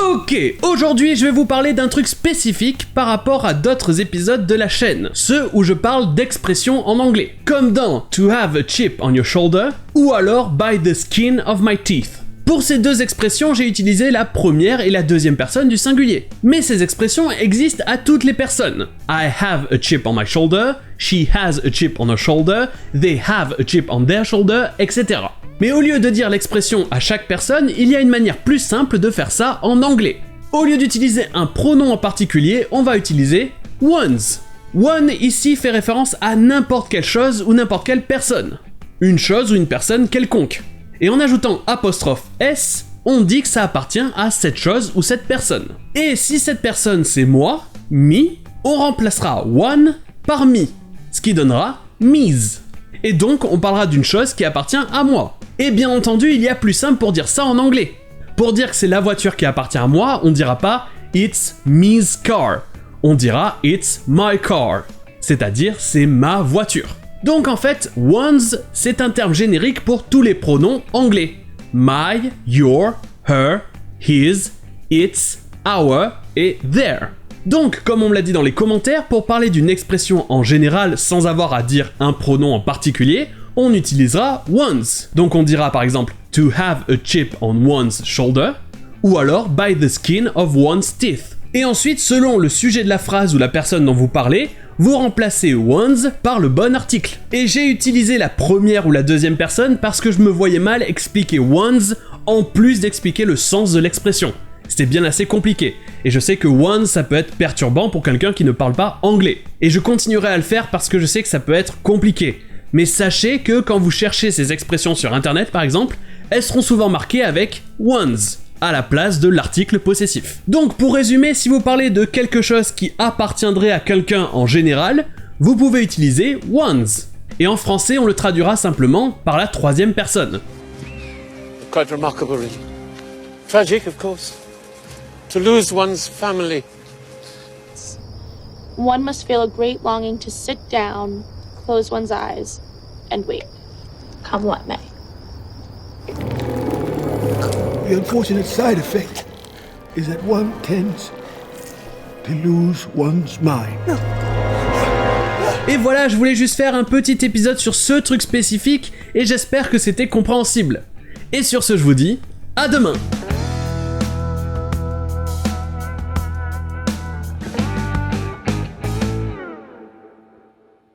Ok, aujourd'hui je vais vous parler d'un truc spécifique par rapport à d'autres épisodes de la chaîne, ceux où je parle d'expressions en anglais, comme dans To have a chip on your shoulder ou alors By the skin of my teeth. Pour ces deux expressions, j'ai utilisé la première et la deuxième personne du singulier. Mais ces expressions existent à toutes les personnes. I have a chip on my shoulder, she has a chip on her shoulder, they have a chip on their shoulder, etc. Mais au lieu de dire l'expression à chaque personne, il y a une manière plus simple de faire ça en anglais. Au lieu d'utiliser un pronom en particulier, on va utiliser ones. One ici fait référence à n'importe quelle chose ou n'importe quelle personne. Une chose ou une personne quelconque. Et en ajoutant apostrophe S, on dit que ça appartient à cette chose ou cette personne. Et si cette personne c'est moi, me, on remplacera one par me, ce qui donnera me's. Et donc on parlera d'une chose qui appartient à moi. Et bien entendu, il y a plus simple pour dire ça en anglais. Pour dire que c'est la voiture qui appartient à moi, on dira pas it's me's car, on dira it's my car, c'est-à-dire c'est ma voiture. Donc en fait, ones, c'est un terme générique pour tous les pronoms anglais. My, your, her, his, its, our et their. Donc, comme on me l'a dit dans les commentaires, pour parler d'une expression en général sans avoir à dire un pronom en particulier, on utilisera ones. Donc on dira par exemple to have a chip on one's shoulder, ou alors by the skin of one's teeth. Et ensuite, selon le sujet de la phrase ou la personne dont vous parlez, vous remplacez ones par le bon article. Et j'ai utilisé la première ou la deuxième personne parce que je me voyais mal expliquer ones en plus d'expliquer le sens de l'expression. C'était bien assez compliqué. Et je sais que ones, ça peut être perturbant pour quelqu'un qui ne parle pas anglais. Et je continuerai à le faire parce que je sais que ça peut être compliqué. Mais sachez que quand vous cherchez ces expressions sur internet par exemple, elles seront souvent marquées avec ones à la place de l'article possessif. Donc pour résumer, si vous parlez de quelque chose qui appartiendrait à quelqu'un en général, vous pouvez utiliser ones. Et en français, on le traduira simplement par la troisième personne. Quite remarkable, really. Tragic, of course. To lose one's family. One must feel a great longing to sit down, close one's eyes, and wait. Come what may. The unfortunate side effect is that one tends to lose one's mind. Et voilà, je voulais juste faire un petit épisode sur ce truc spécifique et j'espère que c'était compréhensible. Et sur ce, je vous dis à demain.